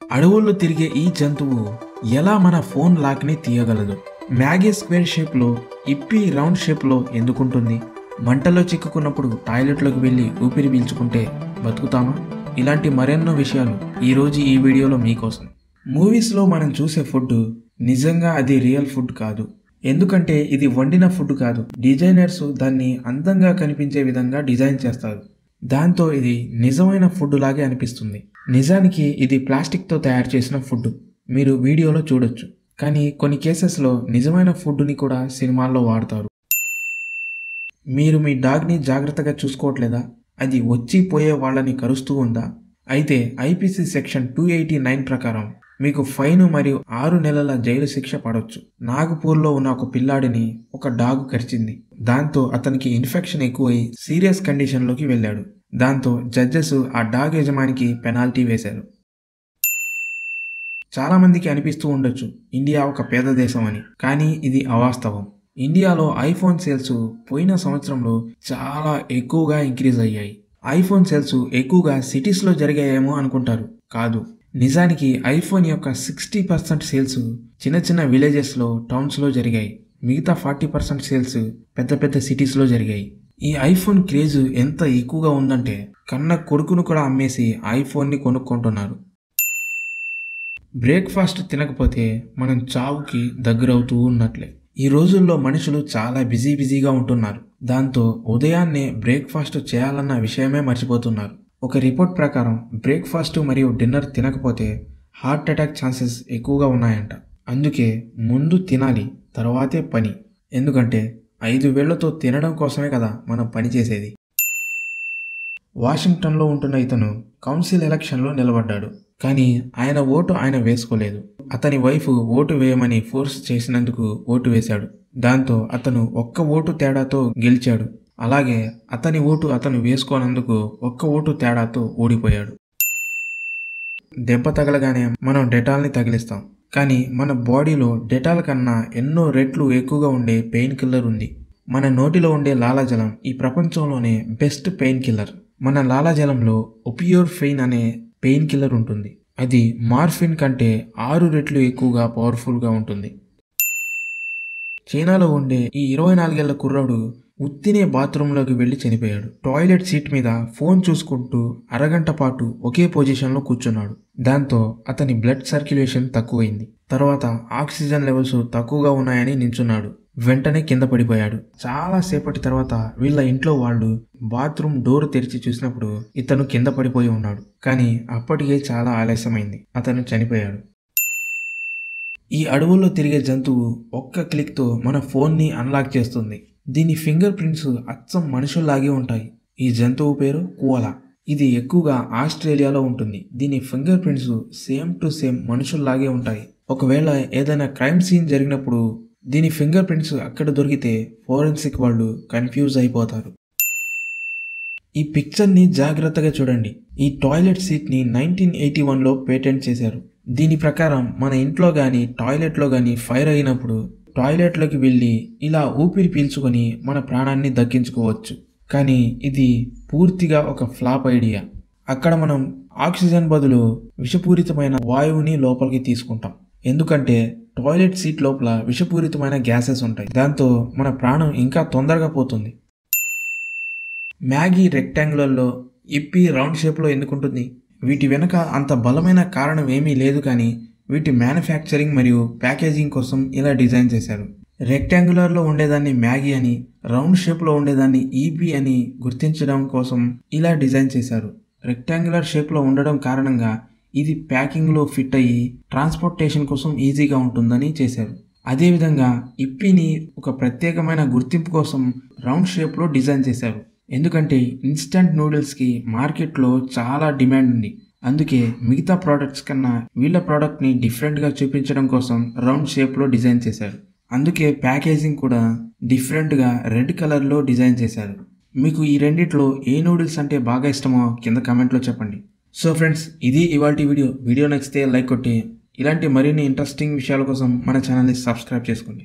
అడవుల్లో తిరిగే ఈ జంతువు ఎలా మన ఫోన్ లాక్ని తీయగలదు? మ్యాగీ స్క్వేర్ షేప్లో, ఇప్పి రౌండ్ షేప్లో ఎందుకుంటుంది? మంటలో చిక్కుకున్నప్పుడు టాయిలెట్లోకి వెళ్ళి ఊపిరి పీల్చుకుంటే బతుకుతామా? ఇలాంటి మరెన్నో విషయాలు ఈరోజు ఈ వీడియోలో మీకోసం. మూవీస్లో మనం చూసే ఫుడ్ నిజంగా అది రియల్ ఫుడ్ కాదు. ఎందుకంటే ఇది వండిన ఫుడ్ కాదు. డిజైనర్స్ దాన్ని అందంగా కనిపించే విధంగా డిజైన్ చేస్తారు. దాంతో ఇది నిజమైన ఫుడ్ లాగే అనిపిస్తుంది. నిజానికి ఇది ప్లాస్టిక్తో తయారు చేసిన ఫుడ్. మీరు వీడియోలో చూడొచ్చు. కానీ కొన్ని కేసెస్లో నిజమైన ఫుడ్ని కూడా సినిమాల్లో వాడతారు. మీరు మీ డాగ్ని జాగ్రత్తగా చూసుకోవట్లేదా? అది వచ్చి పోయే వాళ్ళని కరుస్తూ ఉందా? అయితే ఐపీసీ సెక్షన్ 289 ప్రకారం మీకు ఫైన్ మరియు 6 నెలల జైలు శిక్ష పడవచ్చు. నాగపూర్లో ఉన్న ఒక పిల్లాడిని ఒక డాగ్ కరిచింది. దాంతో అతనికి ఇన్ఫెక్షన్ ఎక్కువై సీరియస్ కండిషన్లోకి వెళ్ళాడు. దాంతో జడ్జెస్ ఆ డాగ్ యజమానికి పెనాల్టీ వేశారు. చాలామందికి అనిపిస్తూ ఉండొచ్చు ఇండియా ఒక పేద దేశం అని. కానీ ఇది అవాస్తవం. ఇండియాలో ఐఫోన్ సేల్స్ పోయిన సంవత్సరంలో చాలా ఎక్కువగా ఇంక్రీజ్ అయ్యాయి. ఐఫోన్ సేల్స్ ఎక్కువగా సిటీస్లో జరిగాయేమో అనుకుంటారు. కాదు, నిజానికి ఐఫోన్ యొక్క 60% సేల్స్ చిన్న చిన్న విలేజెస్లో, టౌన్స్లో జరిగాయి. మిగతా 40% సేల్స్ పెద్ద పెద్ద సిటీస్లో జరిగాయి. ఈ ఐఫోన్ క్రేజ్ ఎంత ఎక్కువగా ఉందంటే కన్న కొడుకును కూడా అమ్మేసి ఐఫోన్ని కొనుక్కుంటున్నారు. బ్రేక్ఫాస్ట్ తినకపోతే మనం చావుకి దగ్గరవుతూ ఉన్నట్లే. ఈ రోజుల్లో మనుషులు చాలా బిజీగా ఉంటున్నారు. దాంతో ఉదయాన్నే బ్రేక్ఫాస్ట్ చేయాలన్న విషయమే మర్చిపోతున్నారు. ఒక రిపోర్ట్ ప్రకారం బ్రేక్ఫాస్ట్ మరియు డిన్నర్ తినకపోతే హార్ట్ అటాక్ ఛాన్సెస్ ఎక్కువగా ఉన్నాయంట. అందుకే ముందు తినాలి, తర్వాతే పని. ఎందుకంటే 5 వేళ్లతో తినడం కోసమే కదా మనం పని చేసేది. వాషింగ్టన్లో ఉంటున్న ఇతను కౌన్సిల్ ఎలక్షన్లో నిలబడ్డాడు. కానీ ఆయన ఓటు ఆయన వేసుకోలేదు. అతని వైఫ్ ఓటు వేయమని ఫోర్స్ చేసినందుకు ఓటు వేశాడు. దాంతో అతను ఒక్క ఓటు తేడాతో గెలిచాడు. అలాగే అతని ఓటు అతను వేసుకోనందుకు ఒక్క ఓటు తేడాతో ఓడిపోయాడు. దెబ్బ తగలగానే మనం డెటాల్ని తగిలిస్తాం. కానీ మన బాడీలో డెటాల్ కన్నా ఎన్నో రెట్లు ఎక్కువగా ఉండే పెయిన్ కిల్లర్ ఉంది. మన నోటిలో ఉండే లాలాజలం ఈ ప్రపంచంలోనే బెస్ట్ పెయిన్ కిల్లర్. మన లాలాజలంలో ఒపియోర్ఫైన్ అనే పెయిన్ కిల్లర్ ఉంటుంది. అది మార్ఫిన్ కంటే 6 రెట్లు ఎక్కువగా పవర్ఫుల్గా ఉంటుంది. చైనాలో ఉండే ఈ 24 ఏళ్ల కుర్రాడు ఉత్తినే బాత్రూంలోకి వెళ్ళి చనిపోయాడు. టాయిలెట్ సీట్ మీద ఫోన్ చూసుకుంటూ అరగంట పాటు ఒకే పొజిషన్లో కూర్చున్నాడు. దాంతో అతని బ్లడ్ సర్క్యులేషన్ తక్కువైంది. తర్వాత ఆక్సిజన్ లెవెల్స్ తక్కువగా ఉన్నాయని నించున్నాడు. వెంటనే కింద పడిపోయాడు. చాలా సేపటి తర్వాత వీళ్ళ ఇంట్లో వాళ్ళు బాత్రూమ్ డోర్ తెరిచి చూసినప్పుడు ఇతను కింద పడిపోయి ఉన్నాడు. కానీ అప్పటికే చాలా ఆలస్యమైంది. అతను చనిపోయాడు. ఈ అడవుల్లో తిరిగే జంతువు ఒక్క క్లిక్తో మన ఫోన్ని అన్లాక్ చేస్తుంది. దీని ఫింగర్ ప్రింట్స్ అచ్చం మనుషుల్లాగే ఉంటాయి. ఈ జంతువు పేరు కోలా. ఇది ఎక్కువగా ఆస్ట్రేలియాలో ఉంటుంది. దీని fingerprints same to same మనుషుల్లాగే ఉంటాయి. ఒకవేళ ఏదైనా క్రైమ్ సీన్ జరిగినప్పుడు దీని ఫింగర్ ప్రింట్స్ అక్కడ దొరికితే ఫోరెన్సిక్ వాళ్ళు కన్ఫ్యూజ్ అయిపోతారు. ఈ పిక్చర్ని జాగ్రత్తగా చూడండి. ఈ టాయిలెట్ సీట్ని 1981లో పేటెంట్ చేశారు. దీని ప్రకారం మన ఇంట్లో కానీ టాయిలెట్లో కానీ ఫైర్ అయినప్పుడు టాయిలెట్లోకి వెళ్ళి ఇలా ఊపిరి పీల్చుకొని మన ప్రాణాన్ని దక్కించుకోవచ్చు. కానీ ఇది పూర్తిగా ఒక ఫ్లాప్ ఐడియా. అక్కడ మనం ఆక్సిజన్ బదులు విషపూరితమైన వాయువుని లోపలికి తీసుకుంటాం. ఎందుకంటే టాయిలెట్ సీట్ లోపల విషపూరితమైన గ్యాసెస్ ఉంటాయి. దాంతో మన ప్రాణం ఇంకా తొందరగా పోతుంది. మ్యాగీ రెక్టాంగులర్లో, ఇప్పి రౌండ్ షేప్లో ఎందుకుంటుంది? వీటి వెనుక అంత బలమైన కారణం ఏమీ లేదు. కానీ వీటి మ్యానుఫ్యాక్చరింగ్ మరియు ప్యాకేజింగ్ కోసం ఇలా డిజైన్ చేశారు. రెక్టాంగులర్లో ఉండేదాన్ని మ్యాగీ అని, రౌండ్ షేప్లో ఉండేదాన్ని ఈపీ అని గుర్తించడం కోసం ఇలా డిజైన్ చేశారు. రెక్టాంగులర్ షేప్లో ఉండడం కారణంగా ఇది ప్యాకింగ్లో ఫిట్ అయ్యి ట్రాన్స్పోర్టేషన్ కోసం ఈజీగా ఉంటుందని చేశారు. అదేవిధంగా ఇప్పిని ఒక ప్రత్యేకమైన గుర్తింపు కోసం రౌండ్ షేప్లో డిజైన్ చేశారు. ఎందుకంటే ఇన్స్టంట్ నూడిల్స్కి మార్కెట్లో చాలా డిమాండ్ ఉంది. అందుకే మిగతా ప్రోడక్ట్స్ కన్నా వీళ్ళ ప్రోడక్ట్ని డిఫరెంట్గా చూపించడం కోసం రౌండ్ షేప్లో డిజైన్ చేశారు. అందుకే ప్యాకేజింగ్ కూడా డిఫరెంట్గా రెడ్ కలర్లో డిజైన్ చేశారు. మీకు ఈ రెండిట్లో ఏ నూడిల్స్ అంటే బాగా ఇష్టమో కింద కామెంట్లో చెప్పండి. సో ఫ్రెండ్స్, ఇది ఇవాల్టి వీడియో నచ్చితే లైక్ కొట్టి ఇలాంటి మరిన్ని ఇంట్రెస్టింగ్ విషయాల కోసం మన ఛానల్ని సబ్స్క్రైబ్ చేసుకోండి.